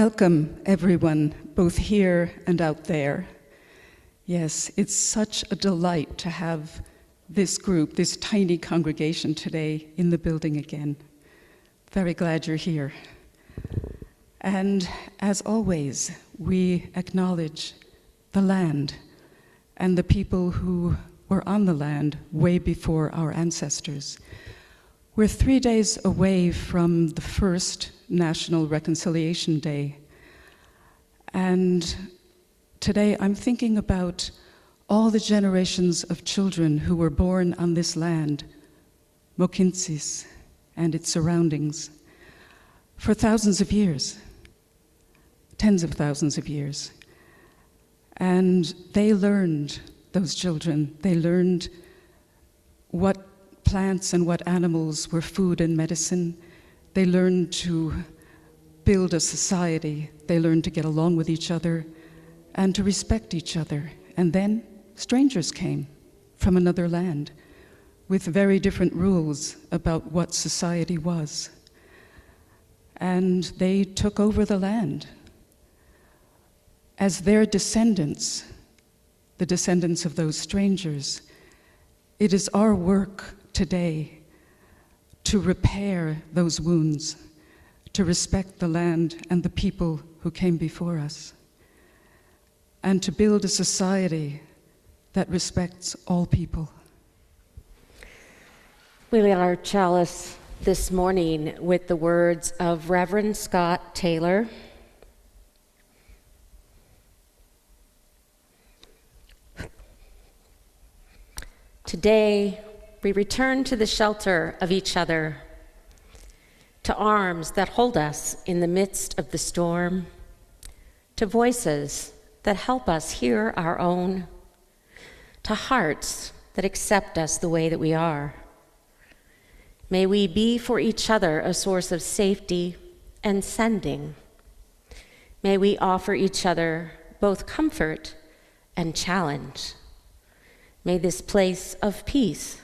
Welcome, everyone, both here and out there. Yes, it's such a delight to have this group, this tiny congregation today in the building again. Very glad you're here. And as always, we acknowledge the land and the people who were on the land way before our ancestors. We're 3 days away from the first National Reconciliation Day. And today I'm thinking about all the generations of children who were born on this land, Mohkinstsis and its surroundings, for thousands of years, tens of thousands of years. And they learned, those children, they learned what plants and what animals were food and medicine. They learned to build a society. They learned to get along with each other and to respect each other. And then strangers came from another land with very different rules about what society was. And they took over the land. As their descendants, the descendants of those strangers, it is our work today to repair those wounds, to respect the land and the people who came before us, and to build a society that respects all people. We lit our chalice this morning with the words of Reverend Scott Taylor. Today, we return to the shelter of each other, to arms that hold us in the midst of the storm, to voices that help us hear our own, to hearts that accept us the way that we are. May we be for each other a source of safety and sending. May we offer each other both comfort and challenge. May this place of peace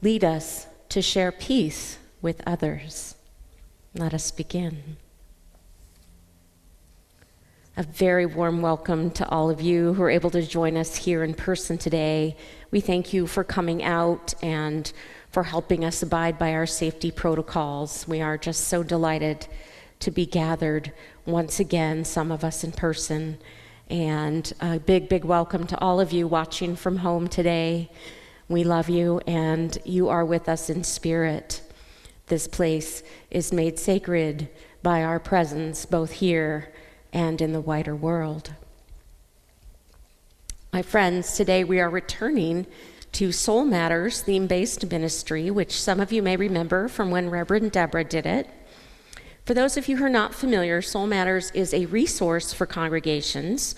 lead us to share peace with others. Let us begin. A very warm welcome to all of you who are able to join us here in person today. We thank you for coming out and for helping us abide by our safety protocols. We are just so delighted to be gathered once again, some of us in person. And a big, big welcome to all of you watching from home today. We love you, and you are with us in spirit. This place is made sacred by our presence, both here and in the wider world. My friends, today we are returning to Soul Matters theme-based ministry, which some of you may remember from when Reverend Deborah did it. For those of you who are not familiar, Soul Matters is a resource for congregations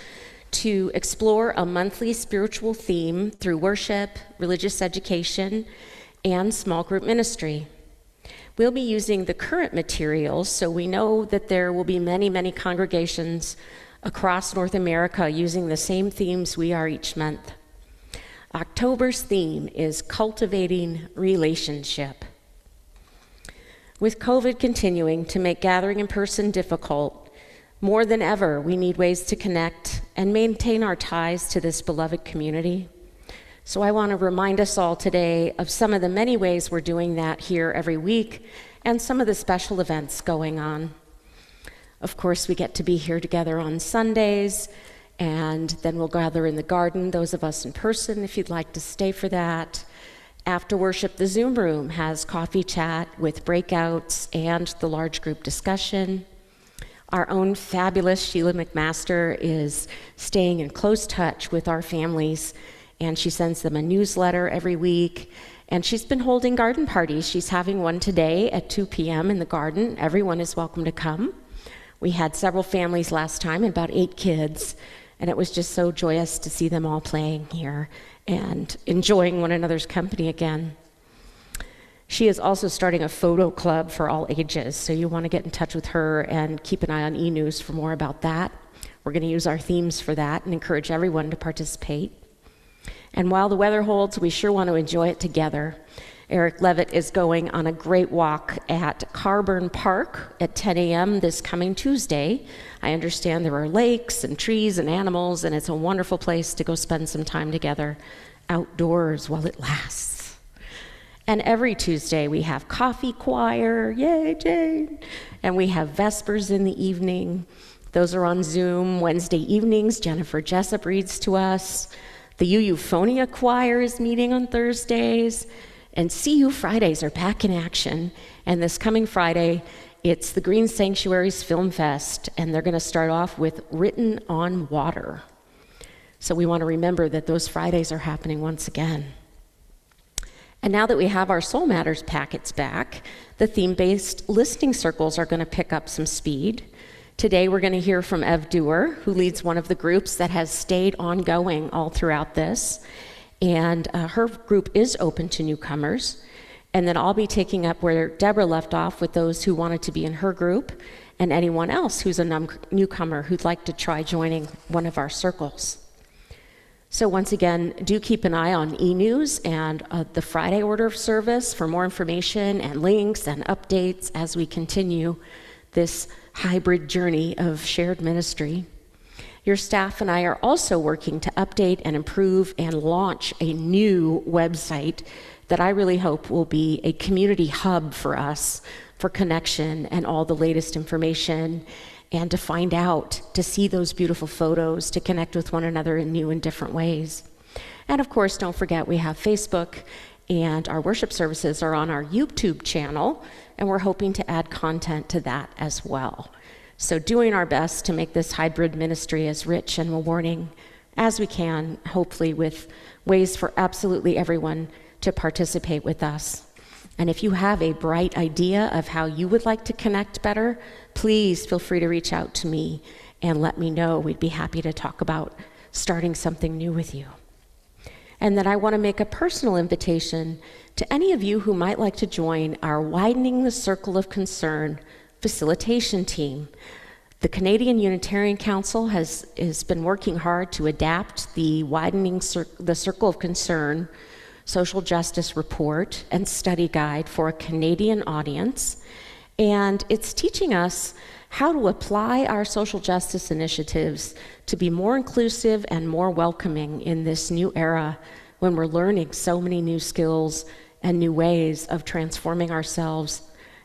to explore a monthly spiritual theme through worship, religious education, and small group ministry. We'll be using the current materials, so we know that there will be many, many congregations across North America using the same themes we are each month. October's theme is Cultivating Relationship. With COVID continuing to make gathering in person difficult, more than ever, we need ways to connect and maintain our ties to this beloved community. So I want to remind us all today of some of the many ways we're doing that here every week and some of the special events going on. Of course, we get to be here together on Sundays, and then we'll gather in the garden, those of us in person, if you'd like to stay for that. After worship, the Zoom room has coffee chat with breakouts and the large group discussion. Our own fabulous Sheila McMaster is staying in close touch with our families, and she sends them a newsletter every week. And she's been holding garden parties. She's having one today at 2 p.m. in the garden. Everyone is welcome to come. We had several families last time, and about 8 kids, and it was just so joyous to see them all playing here and enjoying one another's company again. She is also starting a photo club for all ages, so you want to get in touch with her and keep an eye on e-news for more about that. We're going to use our themes for that and encourage everyone to participate. And while the weather holds, we sure want to enjoy it together. Eric Levitt is going on a great walk at Carburn Park at 10 a.m. this coming Tuesday. I understand there are lakes and trees and animals, and it's a wonderful place to go spend some time together outdoors while it lasts. And every Tuesday we have coffee choir, yay Jane, and we have Vespers in the evening. Those are on Zoom. Wednesday evenings, Jennifer Jessup reads to us. The Euphonia Choir is meeting on Thursdays. And CU Fridays are back in action. And this coming Friday, it's the Green Sanctuaries Film Fest, and they're going to start off with Written on Water. So we want to remember that those Fridays are happening once again. And now that we have our Soul Matters packets back, the theme-based listening circles are going to pick up some speed. Today we're going to hear from Ev Dewar, who leads one of the groups that has stayed ongoing all throughout this. And her group is open to newcomers. And then I'll be taking up where Deborah left off with those who wanted to be in her group and anyone else who's a newcomer who'd like to try joining one of our circles. So once again, do keep an eye on e-news and the Friday order of service for more information and links and updates as we continue this hybrid journey of shared ministry. Your staff and I are also working to update and improve and launch a new website that I really hope will be a community hub for us for connection and all the latest information, and to find out, to see those beautiful photos, to connect with one another in new and different ways. And of course, don't forget we have Facebook, and our worship services are on our YouTube channel, and we're hoping to add content to that as well. So doing our best to make this hybrid ministry as rich and rewarding as we can, hopefully with ways for absolutely everyone to participate with us. And if you have a bright idea of how you would like to connect better, please feel free to reach out to me and let me know. We'd be happy to talk about starting something new with you. And then I want to make a personal invitation to any of you who might like to join our Widening the Circle of Concern facilitation team. The Canadian Unitarian Council has been working hard to adapt the Widening the Circle of Concern social justice report and study guide for a Canadian audience, and it's teaching us how to apply our social justice initiatives to be more inclusive and more welcoming in this new era when we're learning so many new skills and new ways of transforming ourselves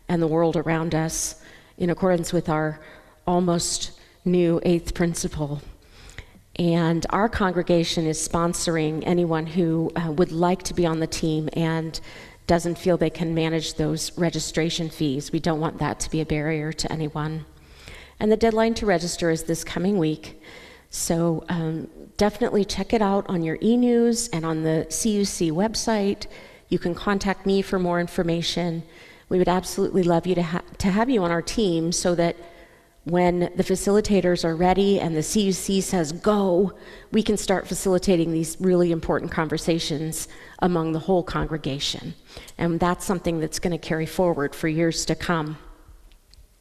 and the world around us in accordance with our almost new 8th principle. And our congregation is sponsoring anyone who would like to be on the team and doesn't feel they can manage those registration fees. We don't want that to be a barrier to anyone. And the deadline to register is this coming week. So definitely check it out on your e-news and on the CUC website. You can contact me for more information. We would absolutely love you to have you on our team so that when the facilitators are ready and the CUC says go, we can start facilitating these really important conversations among the whole congregation. And that's something that's going to carry forward for years to come.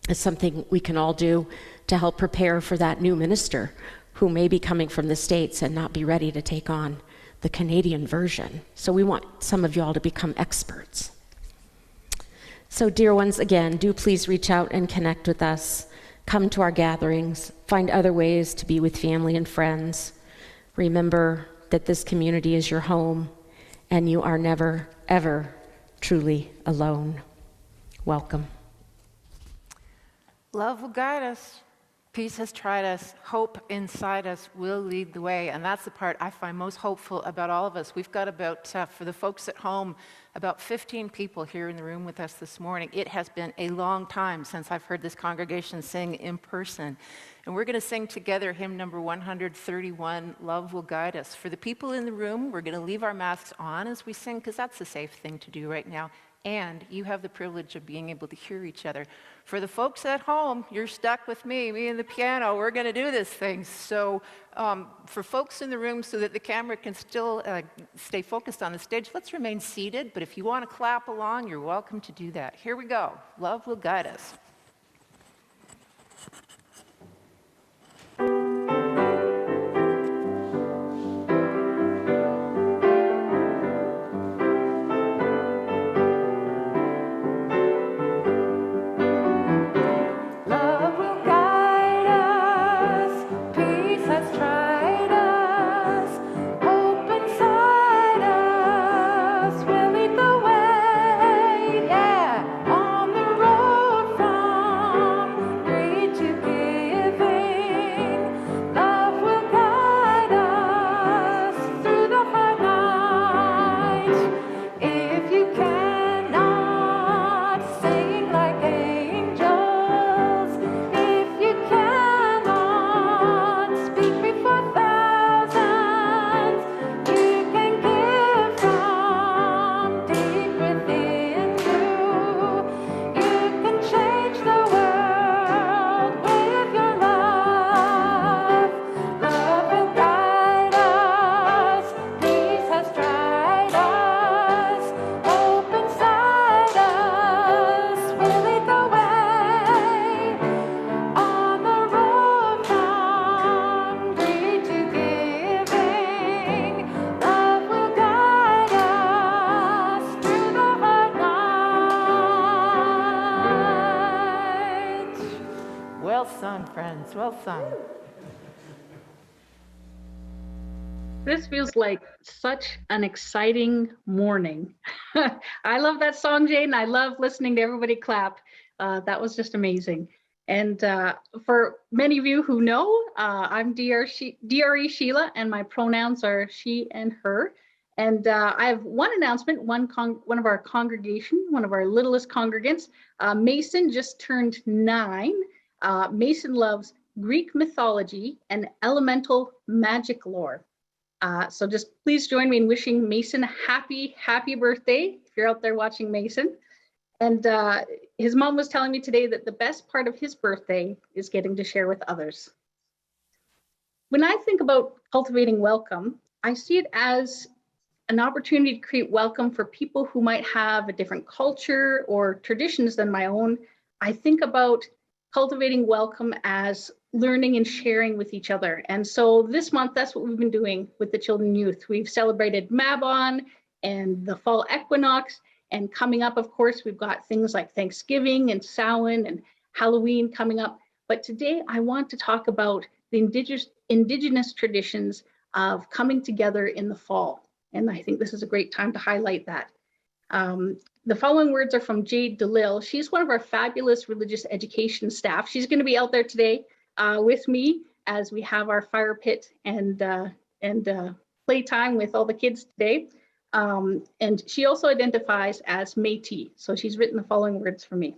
It's something we can all do to help prepare for that new minister who may be coming from the States and not be ready to take on the Canadian version. So we want some of y'all to become experts. So dear ones, again, do please reach out and connect with us. Come to our gatherings, find other ways to be with family and friends. Remember that this community is your home and you are never, ever truly alone. Welcome. Love will guide us. Peace has tried us. Hope inside us will lead the way. And that's the part I find most hopeful about all of us. We've got about, for the folks at home, about 15 people here in the room with us this morning. It has been a long time since I've heard this congregation sing in person. And we're going to sing together hymn number 131, Love Will Guide Us. For the people in the room, we're going to leave our masks on as we sing, because that's the safe thing to do right now. And you have the privilege of being able to hear each other. For the folks at home, you're stuck with me and the piano. We're going to do this thing. So for folks in the room, so that the camera can still stay focused on the stage, let's remain seated. But if you want to clap along, you're welcome to do that. Here we go. Love will guide us. That's well sung. This feels like such an exciting morning. I love that song, Jane. I love listening to everybody clap. That was just amazing. And for many of you who know, I'm DRE Sheila, and my pronouns are she and her. And I have one announcement. One of our congregation, one of our littlest congregants, Mason, just turned 9. Mason loves Greek mythology and elemental magic lore. So just please join me in wishing Mason a happy birthday if you're out there watching Mason. And his mom was telling me today that the best part of his birthday is getting to share with others. When I think about cultivating welcome, I see it as an opportunity to create welcome for people who might have a different culture or traditions than my own. I think about cultivating welcome as learning and sharing with each other. And so this month, that's what we've been doing with the children and youth. We've celebrated Mabon and the fall equinox. And coming up, of course, we've got things like Thanksgiving and Samhain and Halloween coming up. But today I want to talk about the indigenous traditions of coming together in the fall. And I think this is a great time to highlight that. The following words are from Jade DeLille. She's one of our fabulous religious education staff. She's going to be out there today with me as we have our fire pit and playtime with all the kids today. And she also identifies as Métis. So she's written the following words for me.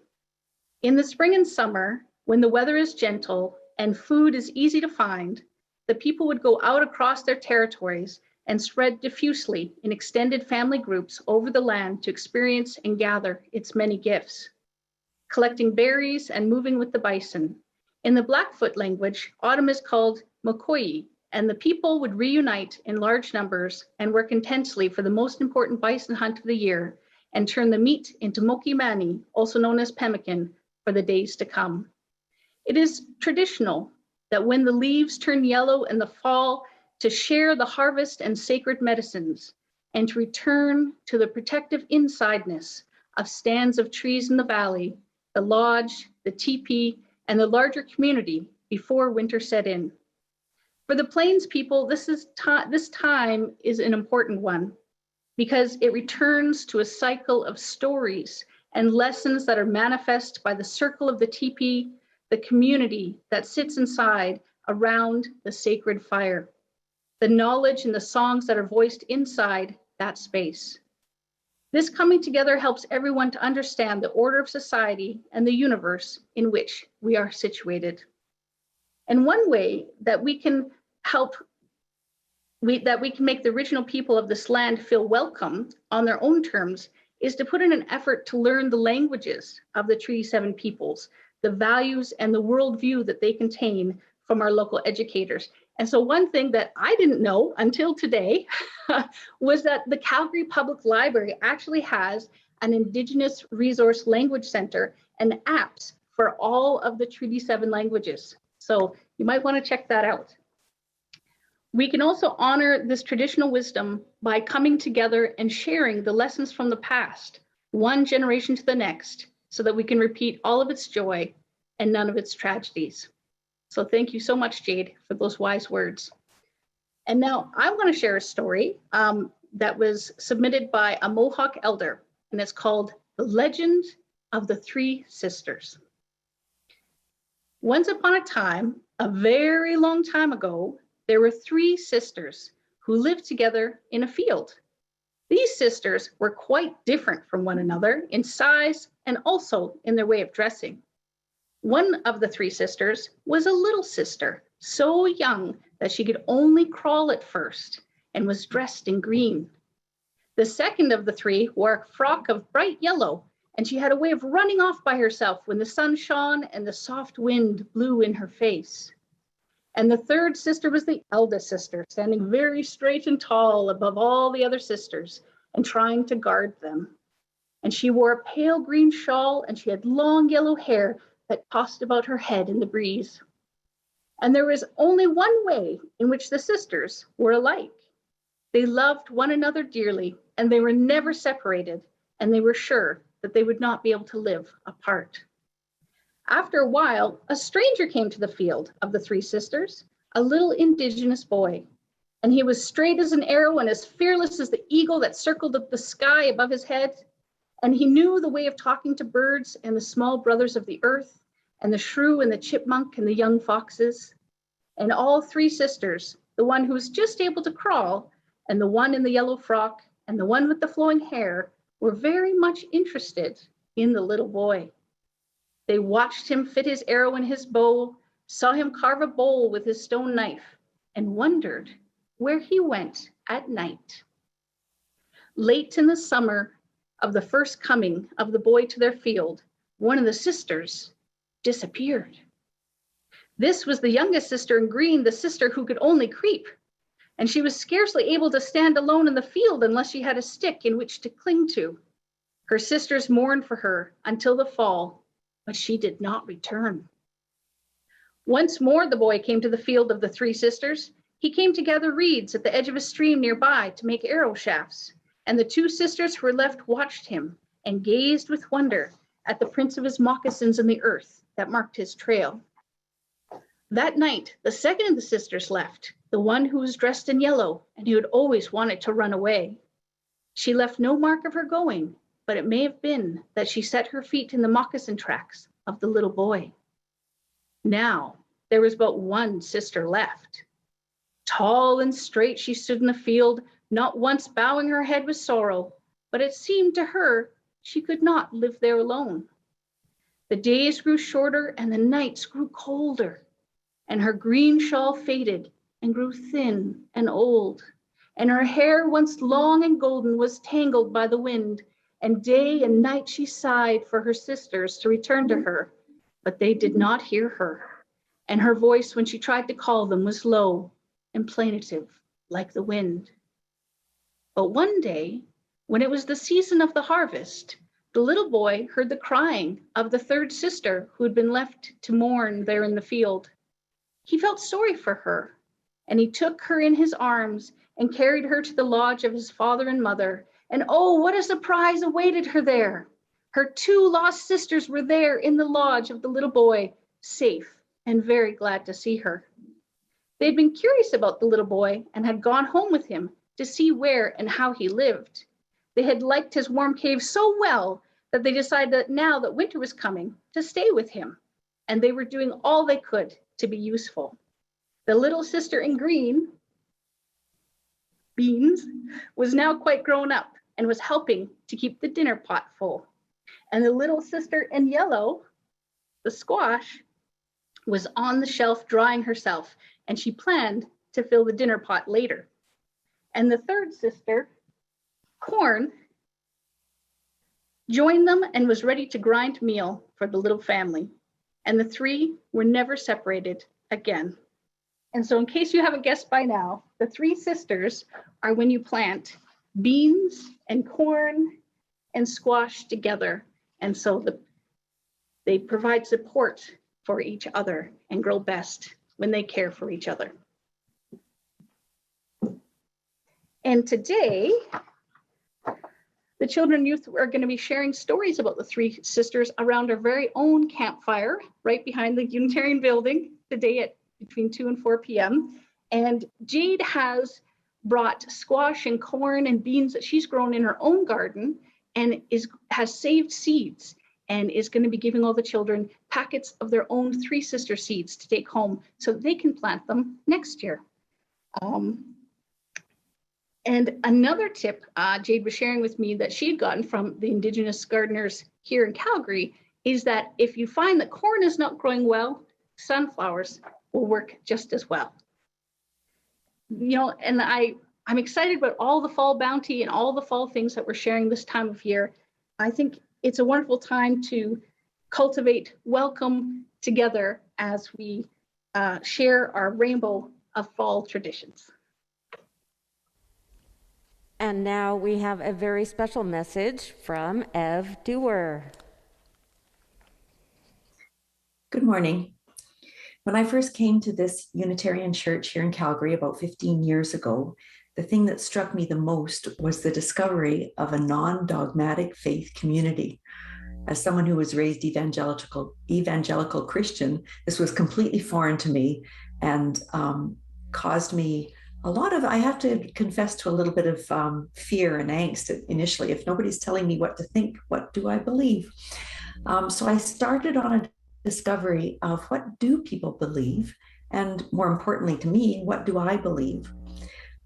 In the spring and summer, when the weather is gentle and food is easy to find, the people would go out across their territories and spread diffusely in extended family groups over the land to experience and gather its many gifts. Collecting berries and moving with the bison. In the Blackfoot language, autumn is called Mokoyi, and the people would reunite in large numbers and work intensely for the most important bison hunt of the year and turn the meat into mokimani, also known as pemmican, for the days to come. It is traditional that when the leaves turn yellow in the fall, to share the harvest and sacred medicines, and to return to the protective insideness of stands of trees in the valley, the lodge, the teepee, and the larger community before winter set in. For the Plains people, this time is an important one because it returns to a cycle of stories and lessons that are manifest by the circle of the teepee, the community that sits inside around the sacred fire, the knowledge and the songs that are voiced inside that space. This coming together helps everyone to understand the order of society and the universe in which we are situated. And one way that we can make the original people of this land feel welcome on their own terms is to put in an effort to learn the languages of the Treaty 7 peoples, the values and the worldview that they contain from our local educators. And so one thing that I didn't know until today was that the Calgary Public Library actually has an Indigenous Resource Language Center and apps for all of the Treaty 7 languages. So you might want to check that out. We can also honor this traditional wisdom by coming together and sharing the lessons from the past, one generation to the next, so that we can repeat all of its joy and none of its tragedies. So thank you so much, Jade, for those wise words. And now I want to share a story that was submitted by a Mohawk elder, and it's called The Legend of the Three Sisters. Once upon a time, a very long time ago, there were 3 sisters who lived together in a field. These sisters were quite different from one another in size and also in their way of dressing. One of the 3 sisters was a little sister, so young that she could only crawl at first and was dressed in green. The second of the 3 wore a frock of bright yellow, and she had a way of running off by herself when the sun shone and the soft wind blew in her face. And the third sister was the eldest sister, standing very straight and tall above all the other sisters and trying to guard them. And she wore a pale green shawl, and she had long yellow hair that tossed about her head in the breeze. And there was only one way in which the sisters were alike. They loved one another dearly, and they were never separated, and they were sure that they would not be able to live apart. After a while, a stranger came to the field of the three sisters, a little indigenous boy. And he was straight as an arrow and as fearless as the eagle that circled up the sky above his head. And he knew the way of talking to birds and the small brothers of the earth, and the shrew and the chipmunk and the young foxes. And all three sisters, the one who was just able to crawl, and the one in the yellow frock, and the one with the flowing hair, were very much interested in the little boy. They watched him fit his arrow in his bow, saw him carve a bowl with his stone knife, and wondered where he went at night. Late in the summer of the first coming of the boy to their field, one of the sisters disappeared. This was the youngest sister in green, the sister who could only creep, and she was scarcely able to stand alone in the field unless she had a stick in which to cling to. Her sisters mourned for her until the fall, but she did not return. Once more the boy came to the field of the three sisters. He came to gather reeds at the edge of a stream nearby to make arrow shafts, and the two sisters who were left watched him and gazed with wonder at the prints of his moccasins in the earth that marked his trail. That night, the second of the sisters left, the one who was dressed in yellow and who had always wanted to run away. She left no mark of her going, but it may have been that she set her feet in the moccasin tracks of the little boy. Now, there was but one sister left. Tall and straight she stood in the field, not once bowing her head with sorrow, but it seemed to her she could not live there alone. The days grew shorter and the nights grew colder, and her green shawl faded and grew thin and old, and her hair, once long and golden, was tangled by the wind, and day and night she sighed for her sisters to return to her, but they did not hear her, and her voice when she tried to call them was low and plaintive like the wind. But one day, when it was the season of the harvest, the little boy heard the crying of the third sister who had been left to mourn there in the field. He felt sorry for her, and he took her in his arms and carried her to the lodge of his father and mother. And oh, what a surprise awaited her there! Her two lost sisters were there in the lodge of the little boy, safe and very glad to see her. They'd been curious about the little boy and had gone home with him to see where and how he lived. They had liked his warm cave so well that they decided that now that winter was coming, to stay with him, and they were doing all they could to be useful. The little sister in green, Beans, was now quite grown up and was helping to keep the dinner pot full. And the little sister in yellow, the Squash, was on the shelf drying herself, and she planned to fill the dinner pot later. And the third sister, Corn, joined them and was ready to grind meal for the little family. And the three were never separated again. And so in case you haven't guessed by now, the three sisters are when you plant beans and corn and squash together. And so they provide support for each other and grow best when they care for each other. And today, the children and youth are going to be sharing stories about the three sisters around our very own campfire right behind the Unitarian building today at between 2 and 4 p.m. And Jade has brought squash and corn and beans that she's grown in her own garden and has saved seeds and is going to be giving all the children packets of their own three sister seeds to take home so they can plant them next year. And another tip Jade was sharing with me that she had gotten from the Indigenous gardeners here in Calgary is that if you find that corn is not growing well, sunflowers will work just as well. You know, and I'm excited about all the fall bounty and all the fall things that we're sharing this time of year. I think it's a wonderful time to cultivate welcome together as we share our rainbow of fall traditions. And now we have a very special message from Ev Dewar. Good morning. When I first came to this Unitarian church here in Calgary about 15 years ago, the thing that struck me the most was the discovery of a non-dogmatic faith community. As someone who was raised evangelical Christian, this was completely foreign to me, and caused me a lot of, I have to confess to a little bit of fear and angst initially. If nobody's telling me what to think, what do I believe? So I started on a discovery of what do people believe? And more importantly to me, what do I believe?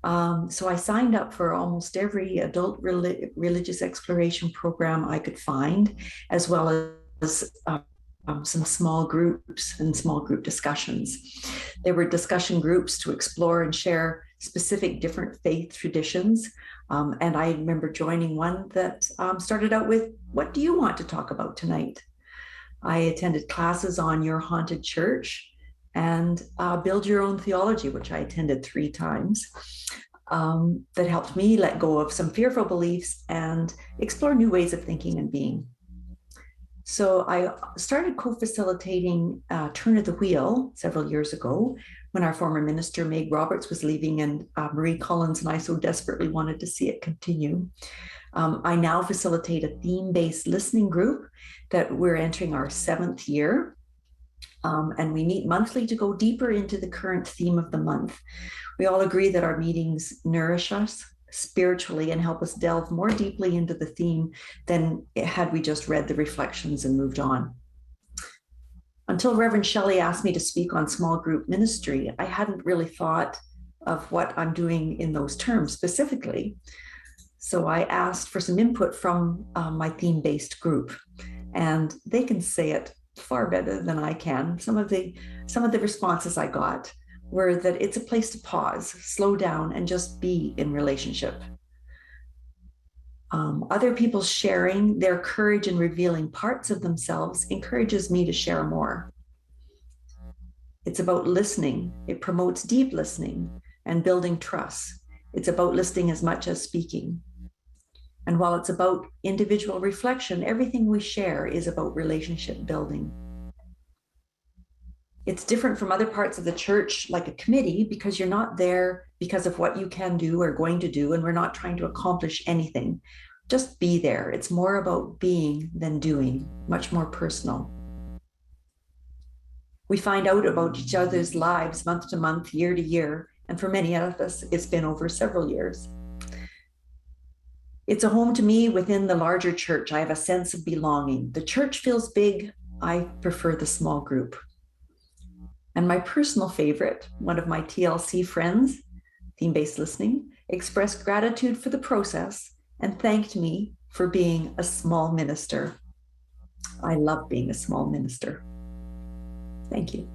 So I signed up for almost every adult religious exploration program I could find, as well as some small groups and small group discussions. There were discussion groups to explore and share specific different faith traditions. And I remember joining one that started out with, what do you want to talk about tonight? I attended classes on Your Haunted Church and Build Your Own Theology, which I attended 3 times. That helped me let go of some fearful beliefs and explore new ways of thinking and being. So I started co-facilitating Turn of the Wheel several years ago when our former minister, Meg Roberts, was leaving, and Marie Collins and I so desperately wanted to see it continue. I now facilitate a theme-based listening group that we're entering our 7th year. And we meet monthly to go deeper into the current theme of the month. We all agree that our meetings nourish us spiritually and help us delve more deeply into the theme than had we just read the reflections and moved on. Until Reverend Shelley asked me to speak on small group ministry, I hadn't really thought of what I'm doing in those terms specifically. So I asked for some input from my theme-based group, and they can say it far better than I can. Some of the responses I got were that it's a place to pause, slow down, and just be in relationship. Other people sharing their courage and revealing parts of themselves encourages me to share more. It's about listening. It promotes deep listening and building trust. It's about listening as much as speaking. And while it's about individual reflection, everything we share is about relationship building. It's different from other parts of the church, like a committee, because you're not there because of what you can do or going to do, and we're not trying to accomplish anything. Just be there. It's more about being than doing, much more personal. We find out about each other's lives month to month, year to year, and for many of us, it's been over several years. It's a home to me within the larger church. I have a sense of belonging. The church feels big. I prefer the small group. And my personal favorite, one of my TLC friends, theme-based listening, expressed gratitude for the process and thanked me for being a small minister. I love being a small minister. Thank you.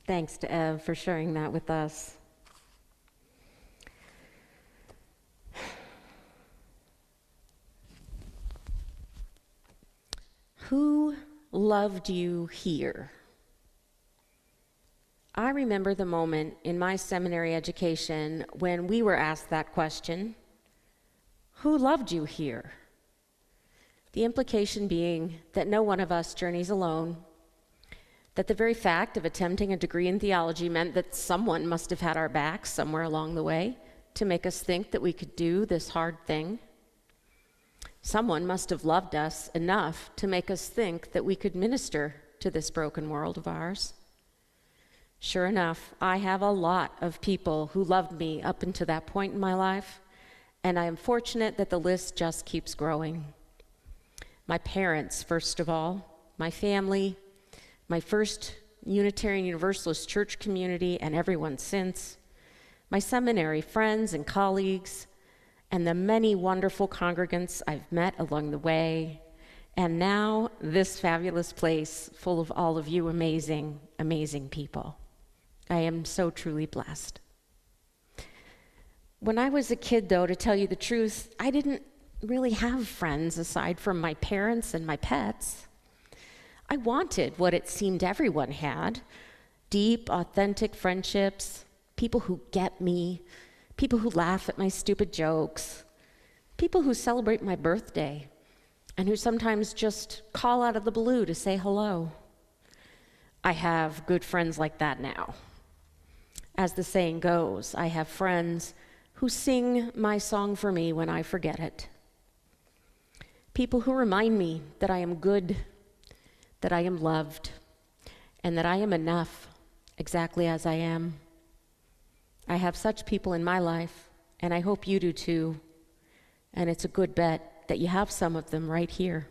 Thanks to Ev for sharing that with us. Who loved you here? I remember the moment in my seminary education when we were asked that question, who loved you here? The implication being that no one of us journeys alone, that the very fact of attempting a degree in theology meant that someone must have had our backs somewhere along the way to make us think that we could do this hard thing. Someone must have loved us enough to make us think that we could minister to this broken world of ours. Sure enough, I have a lot of people who loved me up until that point in my life, and I am fortunate that the list just keeps growing. My parents, first of all, my family, my first Unitarian Universalist church community, and everyone since, my seminary friends and colleagues, and the many wonderful congregants I've met along the way, and now this fabulous place full of all of you amazing, amazing people. I am so truly blessed. When I was a kid, though, to tell you the truth, I didn't really have friends aside from my parents and my pets. I wanted what it seemed everyone had, deep, authentic friendships, people who get me, people who laugh at my stupid jokes, people who celebrate my birthday, and who sometimes just call out of the blue to say hello. I have good friends like that now. As the saying goes, I have friends who sing my song for me when I forget it. People who remind me that I am good, that I am loved, and that I am enough exactly as I am. I have such people in my life, and I hope you do too. And it's a good bet that you have some of them right here.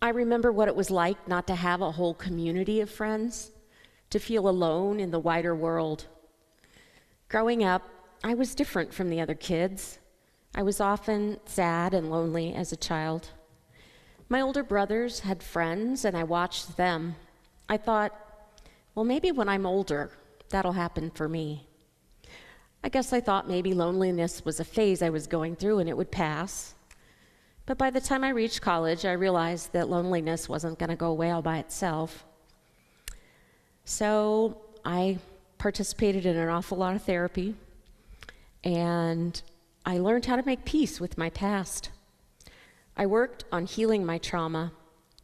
I remember what it was like not to have a whole community of friends, to feel alone in the wider world. Growing up, I was different from the other kids. I was often sad and lonely as a child. My older brothers had friends, and I watched them. I thought, well, maybe when I'm older, that'll happen for me. I guess I thought maybe loneliness was a phase I was going through and it would pass. But by the time I reached college, I realized that loneliness wasn't going to go away all by itself. So I participated in an awful lot of therapy, and I learned how to make peace with my past. I worked on healing my trauma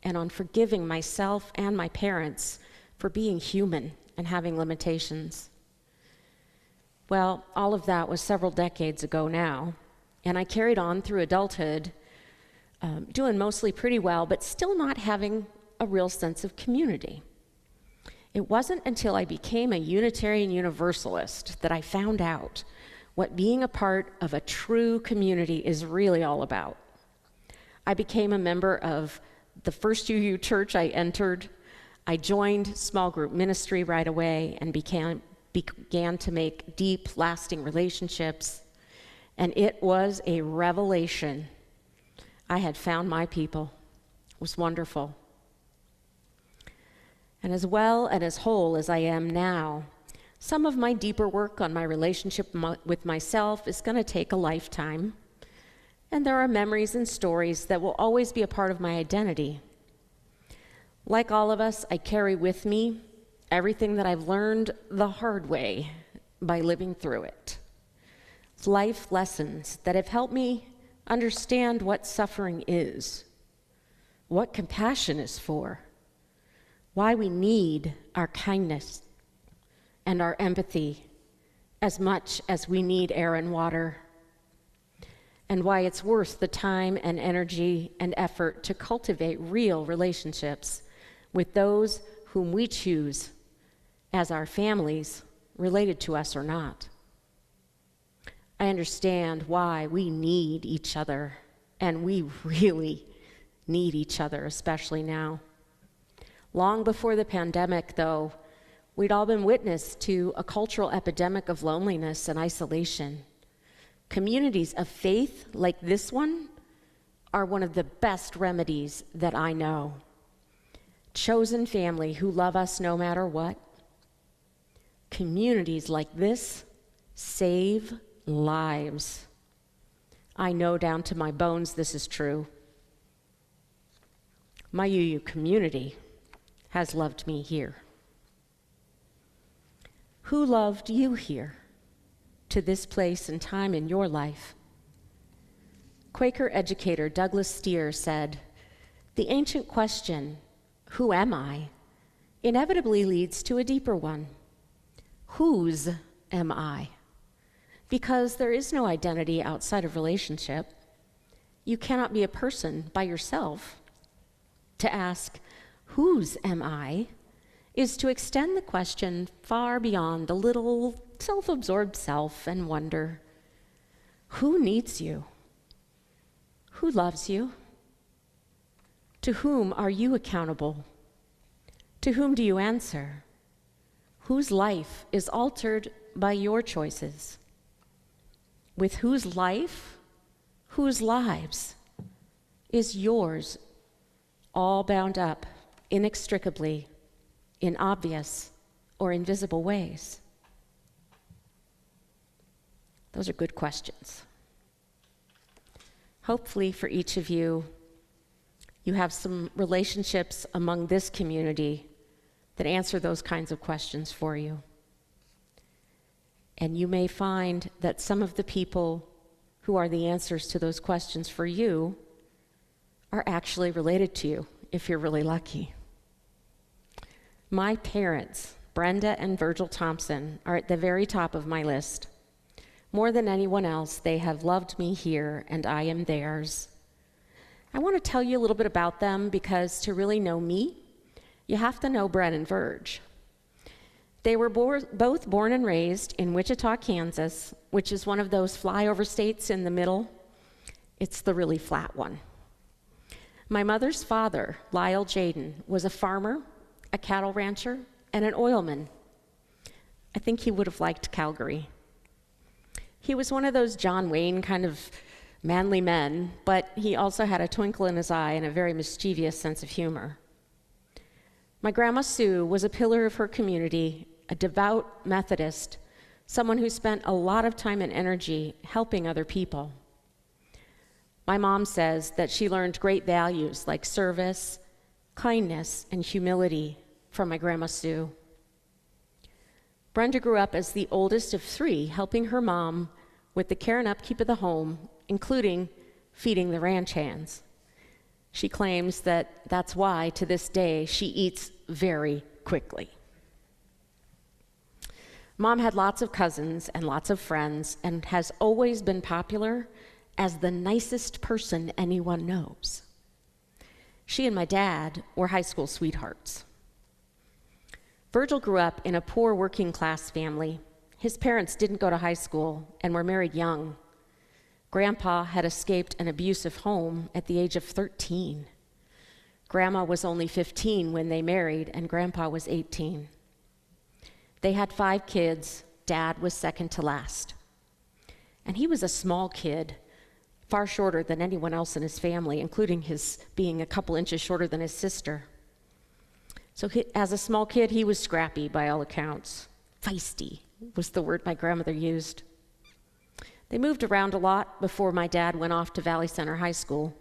and on forgiving myself and my parents for being human and having limitations. Well, all of that was several decades ago now, and I carried on through adulthood, doing mostly pretty well, but still not having a real sense of community. It wasn't until I became a Unitarian Universalist that I found out what being a part of a true community is really all about. I became a member of the first UU church I entered. I joined small group ministry right away and began to make deep, lasting relationships, and it was a revelation. I had found my people. It was wonderful. And as well and as whole as I am now, some of my deeper work on my relationship with myself is going to take a lifetime. And there are memories and stories that will always be a part of my identity. Like all of us, I carry with me everything that I've learned the hard way by living through it. Life lessons that have helped me understand what suffering is, what compassion is for, why we need our kindness and our empathy as much as we need air and water, and why it's worth the time and energy and effort to cultivate real relationships with those whom we choose as our families, related to us or not. I understand why we need each other, and we really need each other, especially now. Long before the pandemic, though, we'd all been witness to a cultural epidemic of loneliness and isolation. Communities of faith like this one are one of the best remedies that I know. Chosen family who love us no matter what. Communities like this save lives. I know down to my bones this is true. My UU community has loved me here. Who loved you here to this place and time in your life? Quaker educator Douglas Steere said, "The ancient question, who am I, inevitably leads to a deeper one. Whose am I? Because there is no identity outside of relationship. You cannot be a person by yourself. To ask, whose am I, is to extend the question far beyond the little self-absorbed self and wonder, who needs you? Who loves you? To whom are you accountable? To whom do you answer? Whose life is altered by your choices? With whose life, whose lives is yours all bound up inextricably in obvious or invisible ways? Those are good questions. Hopefully for each of you, you have some relationships among this community that answer those kinds of questions for you. And you may find that some of the people who are the answers to those questions for you are actually related to you, if you're really lucky. My parents, Brenda and Virgil Thompson, are at the very top of my list. More than anyone else, they have loved me here, and I am theirs. I want to tell you a little bit about them because to really know me, you have to know Bren and Verge. They were both born and raised in Wichita, Kansas, which is one of those flyover states in the middle. It's the really flat one. My mother's father, Lyle Jaden, was a farmer, a cattle rancher, and an oilman. I think he would have liked Calgary. He was one of those John Wayne kind of manly men, but he also had a twinkle in his eye and a very mischievous sense of humor. My Grandma Sue was a pillar of her community, a devout Methodist, someone who spent a lot of time and energy helping other people. My mom says that she learned great values like service, kindness, and humility from my Grandma Sue. Brenda grew up as the oldest of three, helping her mom with the care and upkeep of the home, including feeding the ranch hands. She claims that that's why, to this day, she eats very quickly. Mom had lots of cousins and lots of friends and has always been popular as the nicest person anyone knows. She and my dad were high school sweethearts. Virgil grew up in a poor working class family. His parents didn't go to high school and were married young. Grandpa had escaped an abusive home at the age of 13. Grandma was only 15 when they married, and Grandpa was 18. They had 5 kids. Dad was second to last. And he was a small kid, far shorter than anyone else in his family, including his being a couple inches shorter than his sister. So as a small kid, he was scrappy by all accounts. Feisty was the word my grandmother used. They moved around a lot before my dad went off to Valley Center High School.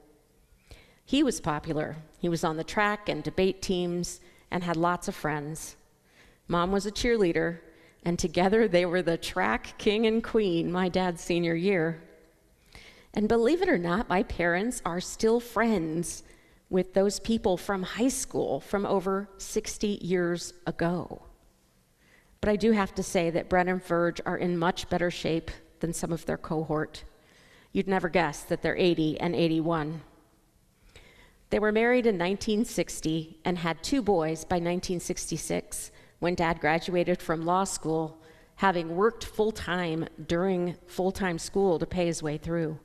He was popular. He was on the track and debate teams and had lots of friends. Mom was a cheerleader, and together they were the track king and queen my dad's senior year. And believe it or not, my parents are still friends with those people from high school from over 60 years ago. But I do have to say that Bren and Verge are in much better shape than some of their cohort. You'd never guess that they're 80 and 81. They were married in 1960 and had 2 boys by 1966 when Dad graduated from law school, having worked full-time during full-time school to pay his way through.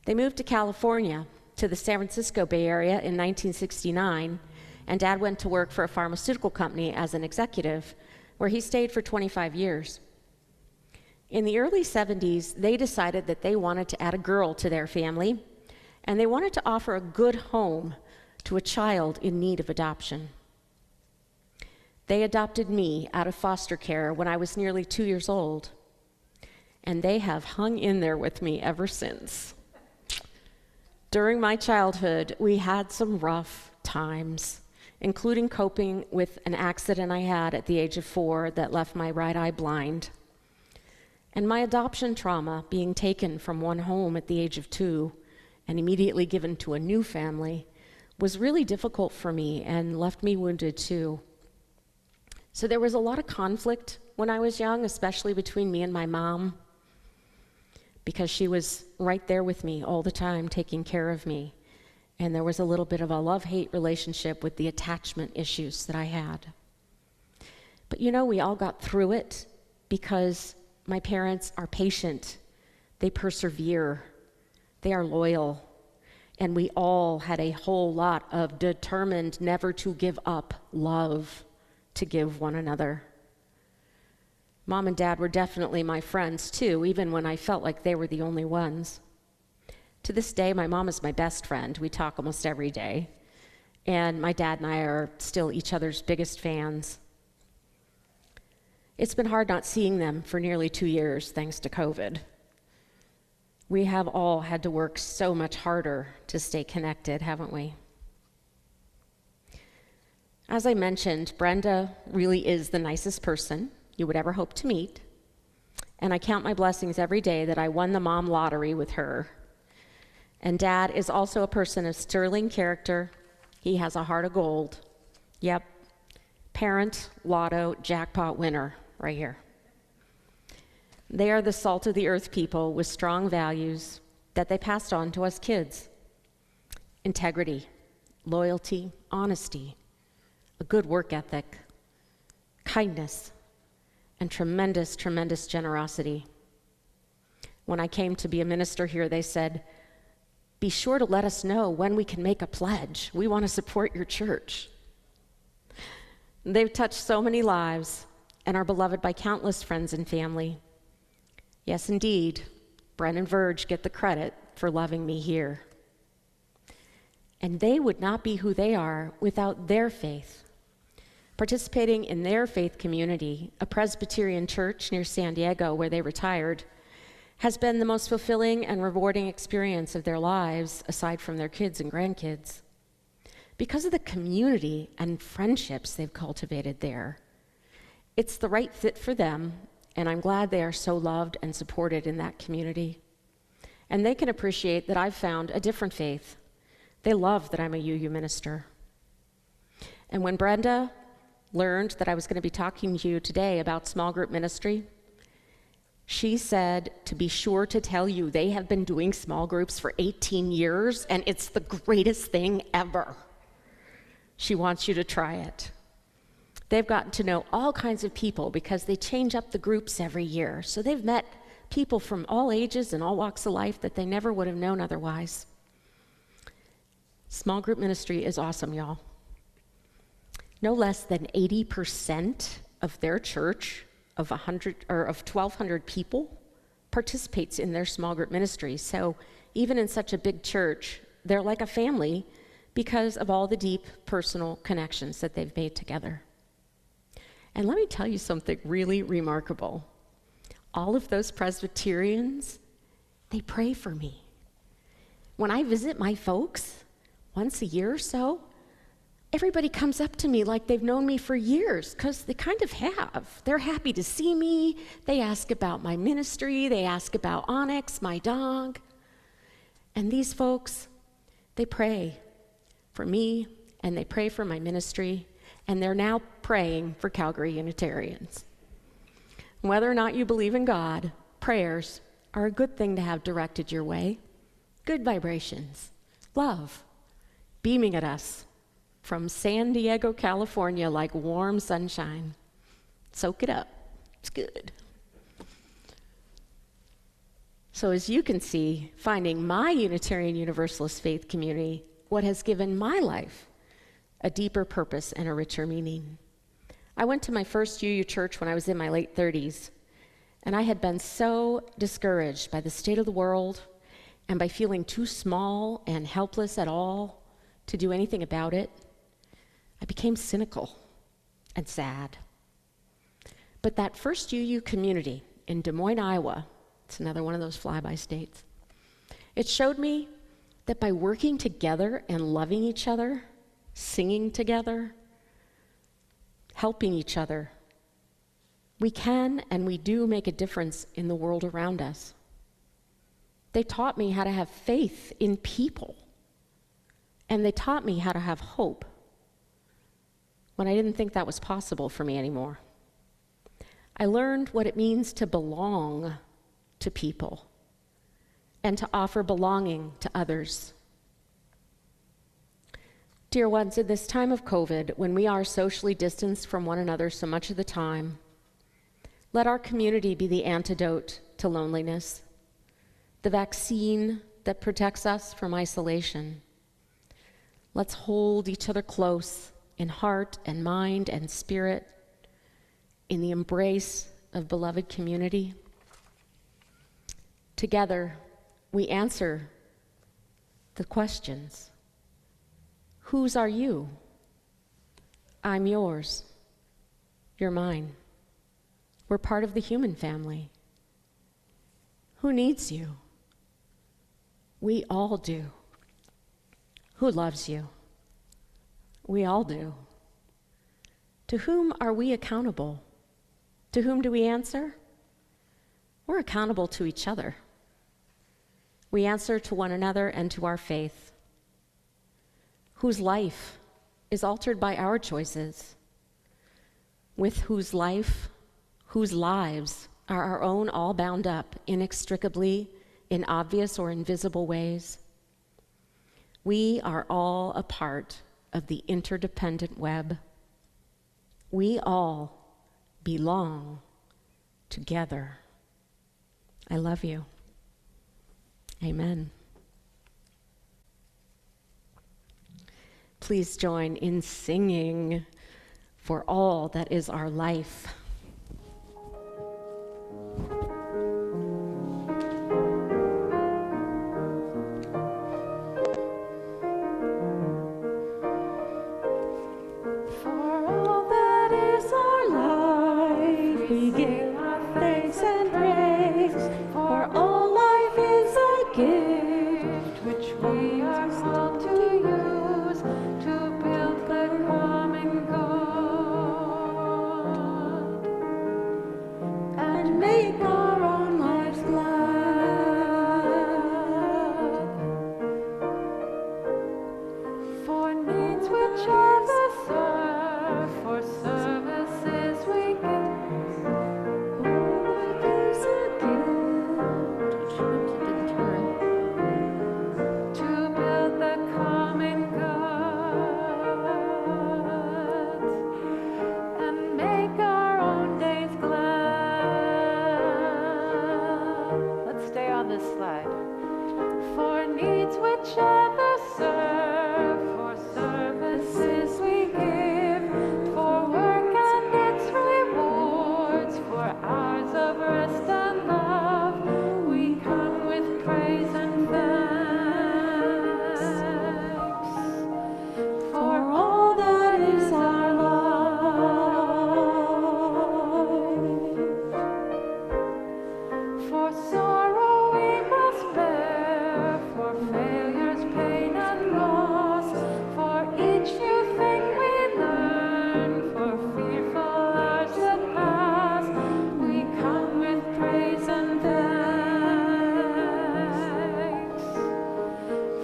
They moved to California, to the San Francisco Bay Area in 1969, and Dad went to work for a pharmaceutical company as an executive, where he stayed for 25 years. In the early 70s, they decided that they wanted to add a girl to their family, and they wanted to offer a good home to a child in need of adoption. They adopted me out of foster care when I was nearly 2 years old, and they have hung in there with me ever since. During my childhood, we had some rough times, including coping with an accident I had at the age of 4 that left my right eye blind. And my adoption trauma, being taken from one home at the age of 2 and immediately given to a new family, was really difficult for me and left me wounded too. So there was a lot of conflict when I was young, especially between me and my mom, because she was right there with me all the time, taking care of me. And there was a little bit of a love-hate relationship with the attachment issues that I had. But you know, we all got through it because my parents are patient, they persevere, they are loyal, and we all had a whole lot of determined, never to give up love to give one another. Mom and Dad were definitely my friends too, even when I felt like they were the only ones. To this day, my mom is my best friend. We talk almost every day. And my dad and I are still each other's biggest fans. It's been hard not seeing them for nearly 2 years, thanks to COVID. We have all had to work so much harder to stay connected, haven't we? As I mentioned, Brenda really is the nicest person you would ever hope to meet. And I count my blessings every day that I won the mom lottery with her. And Dad is also a person of sterling character. He has a heart of gold. Yep, parent, lotto, jackpot winner, right here. They are the salt of the earth people with strong values that they passed on to us kids. Integrity, loyalty, honesty, a good work ethic, kindness, and tremendous, tremendous generosity. When I came to be a minister here, they said, "Be sure to let us know when we can make a pledge. We want to support your church." They've touched so many lives and are beloved by countless friends and family. Yes, indeed, Brent and Verge get the credit for loving me here. And they would not be who they are without their faith. Participating in their faith community, a Presbyterian church near San Diego where they retired, has been the most fulfilling and rewarding experience of their lives, aside from their kids and grandkids. Because of the community and friendships they've cultivated there, it's the right fit for them, and I'm glad they are so loved and supported in that community. And they can appreciate that I've found a different faith. They love that I'm a UU minister. And when Brenda learned that I was going to be talking to you today about small group ministry, she said to be sure to tell you they have been doing small groups for 18 years, and it's the greatest thing ever. She wants you to try it. They've gotten to know all kinds of people because they change up the groups every year. So they've met people from all ages and all walks of life that they never would have known otherwise. Small group ministry is awesome, y'all. No less than 80% of their church of 1,200 people participates in their small group ministry. So even in such a big church, they're like a family because of all the deep personal connections that they've made together. And let me tell you something really remarkable. All of those Presbyterians, they pray for me. When I visit my folks once a year or so, everybody comes up to me like they've known me for years, because they kind of have. They're happy to see me. They ask about my ministry. They ask about Onyx, my dog. And these folks, they pray for me, and they pray for my ministry, and they're now praying for Calgary Unitarians. Whether or not you believe in God, prayers are a good thing to have directed your way. Good vibrations, love, beaming at us from San Diego, California, like warm sunshine. Soak it up. It's good. So as you can see, finding my Unitarian Universalist faith community, what has given my life a deeper purpose and a richer meaning. I went to my first UU church when I was in my late 30s, and I had been so discouraged by the state of the world and by feeling too small and helpless at all to do anything about it. I became cynical and sad. But that first UU community in Des Moines, Iowa, it's another one of those flyby states, it showed me that by working together and loving each other, singing together, helping each other, we can and we do make a difference in the world around us. They taught me how to have faith in people, and they taught me how to have hope when I didn't think that was possible for me anymore. I learned what it means to belong to people and to offer belonging to others. Dear ones, in this time of COVID, when we are socially distanced from one another so much of the time, let our community be the antidote to loneliness, the vaccine that protects us from isolation. Let's hold each other close in heart and mind and spirit, in the embrace of beloved community. Together, we answer the questions. Whose are you? I'm yours. You're mine. We're part of the human family. Who needs you? We all do. Who loves you? We all do. To whom are we accountable? To whom do we answer? We're accountable to each other. We answer to one another and to our faith. Whose life is altered by our choices? With whose lives are our own, all bound up inextricably in obvious or invisible ways. We are all a part of the interdependent web. We all belong together. I love you. Amen. Please join in singing For All That Is Our Life. For all that is our life, we give our thanks and praise. For all life is a gift which we are called to use to build the common good and make our own lives glad. For needs which others serve, for services we give. All is a gift to build the common good and make our own days glad. Let's stay on this slide. For needs which others serve, for services we give, for work and its rewards, for hours of rest and love, we come with praise and thanks. For all that is our life. For sorrow we must bear, for failures, pain and loss, for each new thing we learn, for fearful hours that pass, we come with praise and thanks.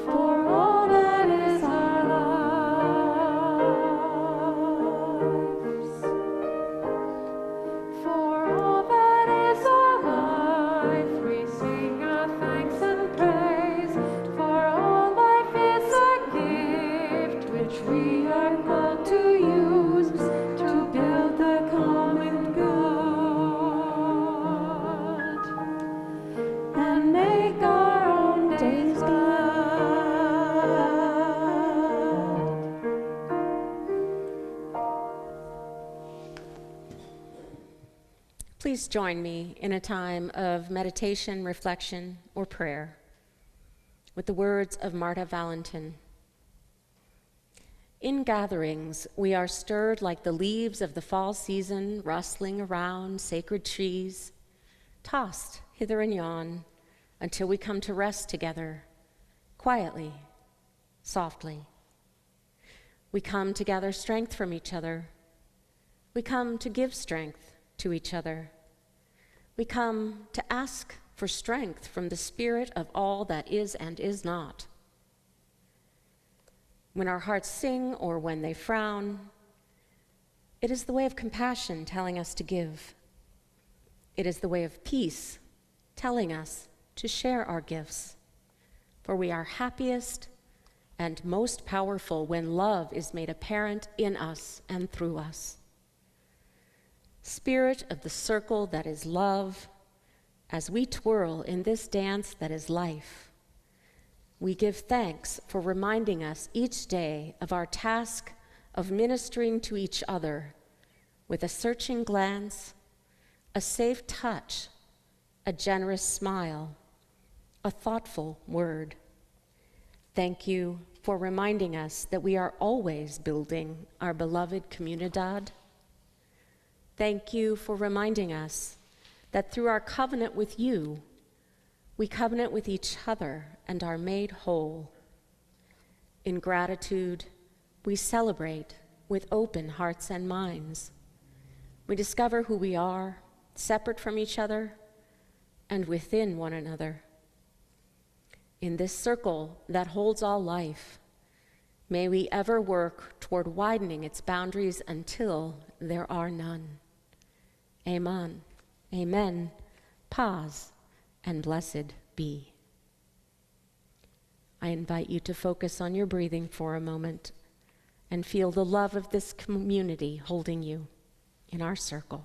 For all that is our lives. For all that is our life, we sing our thanks and praise. For all life is a gift which we are called to use to build the common good and make our own days glad. Please join me in a time of meditation, reflection, or prayer with the words of Marta Valentin. In gatherings, we are stirred like the leaves of the fall season rustling around sacred trees, tossed hither and yon until we come to rest together, quietly, softly. We come to gather strength from each other. We come to give strength to each other. We come to ask for strength from the spirit of all that is and is not. When our hearts sing or when they frown, it is the way of compassion telling us to give. It is the way of peace telling us to share our gifts. For we are happiest and most powerful when love is made apparent in us and through us. Spirit of the circle that is love, as we twirl in this dance that is life, we give thanks for reminding us each day of our task of ministering to each other with a searching glance, a safe touch, a generous smile, a thoughtful word. Thank you for reminding us that we are always building our beloved comunidad. Thank you for reminding us that through our covenant with you, we covenant with each other and are made whole. In gratitude, we celebrate with open hearts and minds. We discover who we are, separate from each other and within one another. In this circle that holds all life, may we ever work toward widening its boundaries until there are none. Amen. Amen. Pause, and blessed be. I invite you to focus on your breathing for a moment and feel the love of this community holding you in our circle.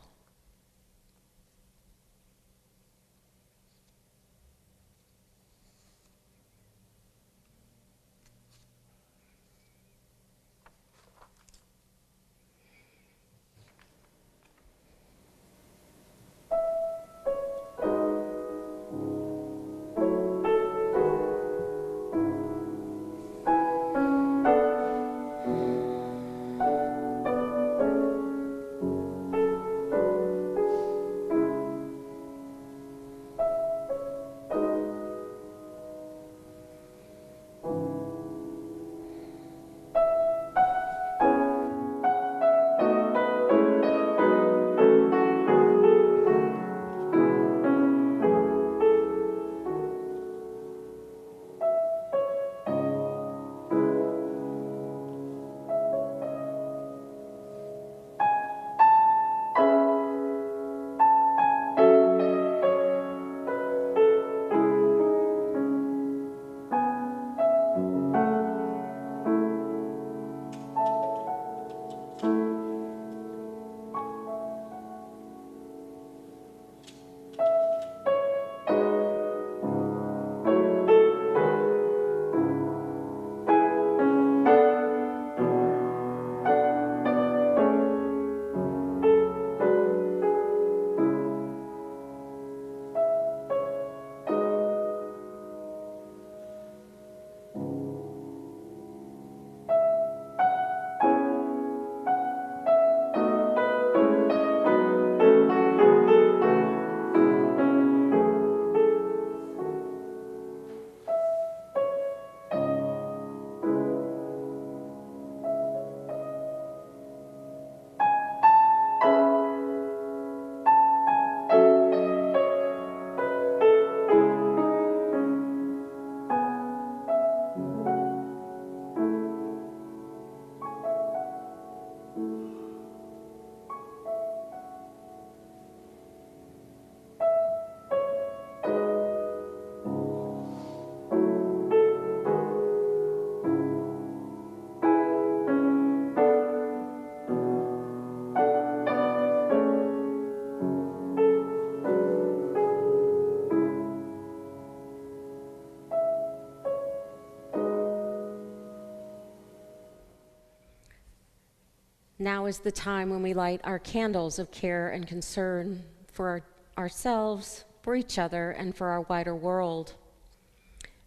Now is the time when we light our candles of care and concern for ourselves, for each other, and for our wider world.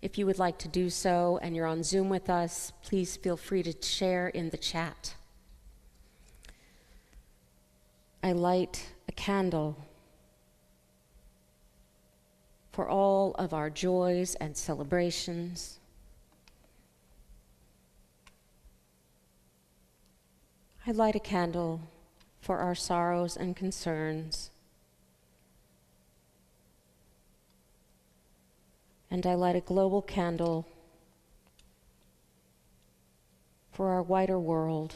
If you would like to do so and you're on Zoom with us, please feel free to share in the chat. I light a candle for all of our joys and celebrations. I light a candle for our sorrows and concerns. And I light a global candle for our wider world,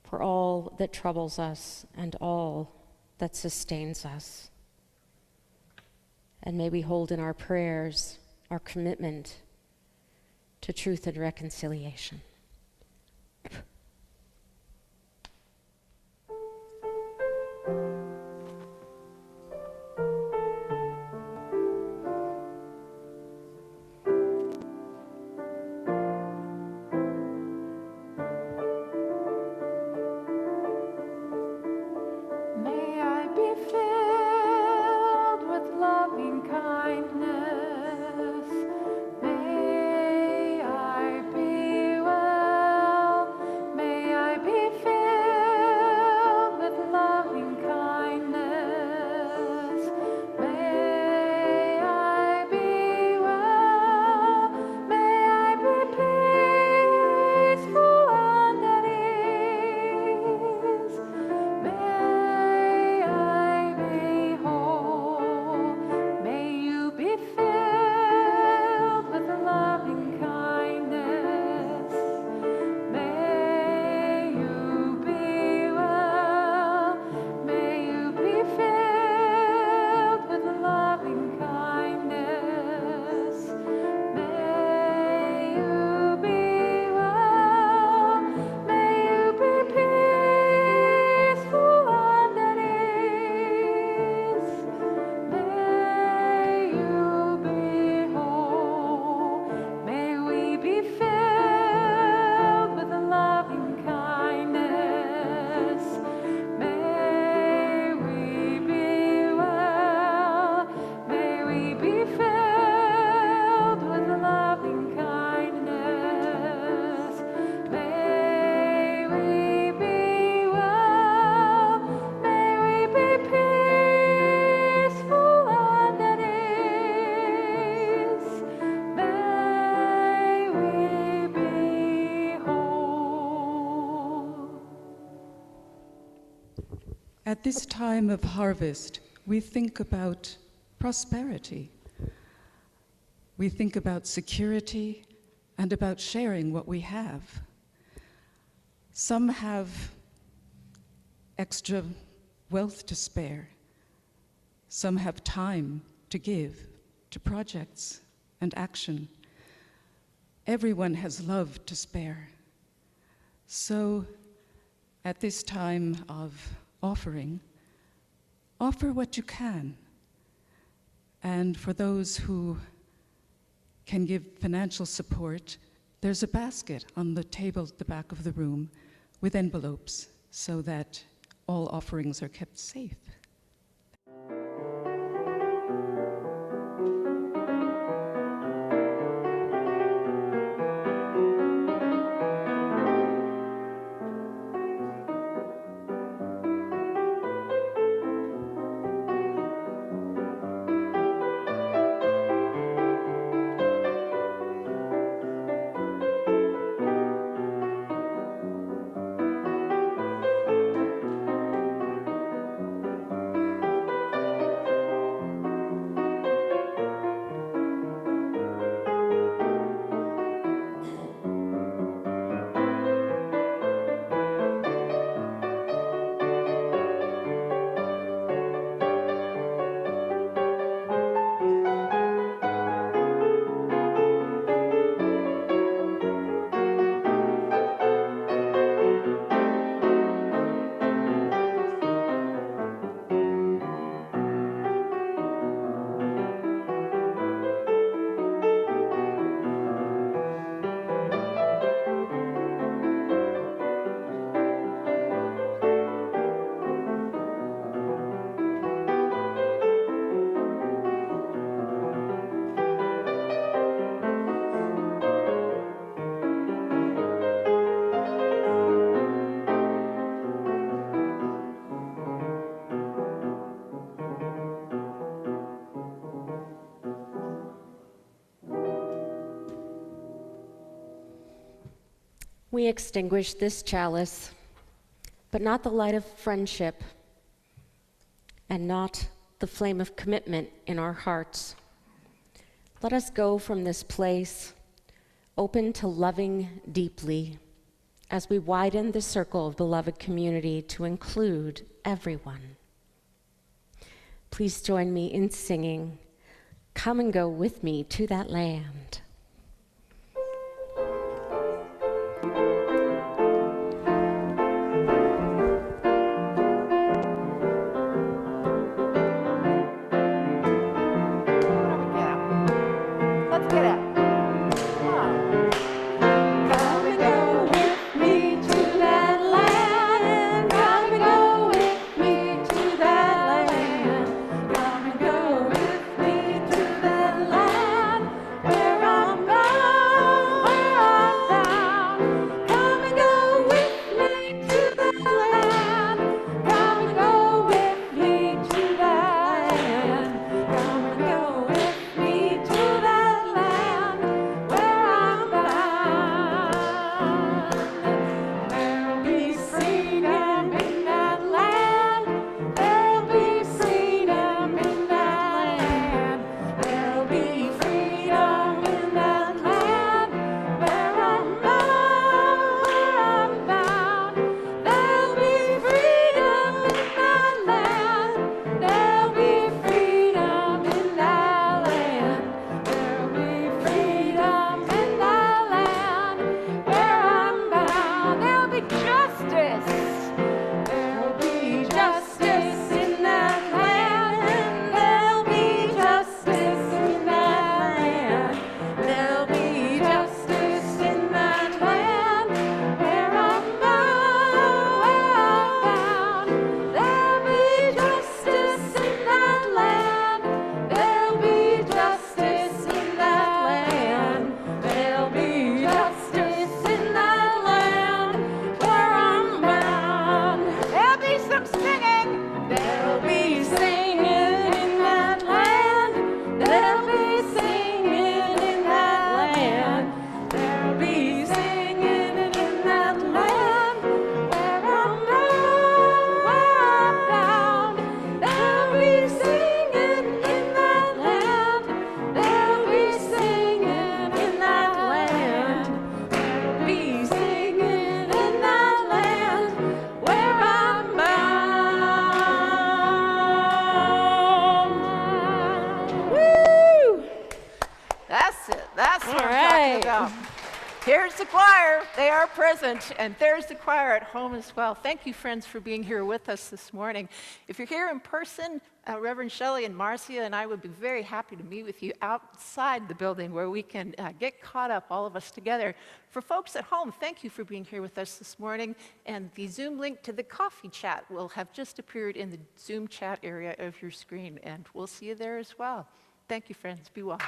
for all that troubles us and all that sustains us. And may we hold in our prayers our commitment to truth and reconciliation. May I be filled with loving kindness. May I be well At this time of harvest, we think about prosperity. We think about security and about sharing what we have. Some have extra wealth to spare. Some have time to give to projects and action. Everyone has love to spare. So, at this time of offering, offer what you can. And for those who can give financial support, there's a basket on the table at the back of the room with envelopes so that all offerings are kept safe. We extinguish this chalice, but not the light of friendship and not the flame of commitment in our hearts. Let us go from this place open to loving deeply as we widen the circle of beloved community to include everyone. Please join me in singing, "Come and Go With Me to That Land." Let's get it. Come on. Come and go with me to that land. Come and go with me to that land. Come and go with me to that land where I right. about. Here's the choir. They are present. And there's the choir at home as well. Thank you, friends, for being here with us this morning. If you're here in person, Reverend Shelley and Marcia and I would be very happy to meet with you outside the building where we can get caught up, all of us together. For folks at home, thank you for being here with us this morning. And the Zoom link to the coffee chat will have just appeared in the Zoom chat area of your screen. And we'll see you there as well. Thank you, friends. Be well.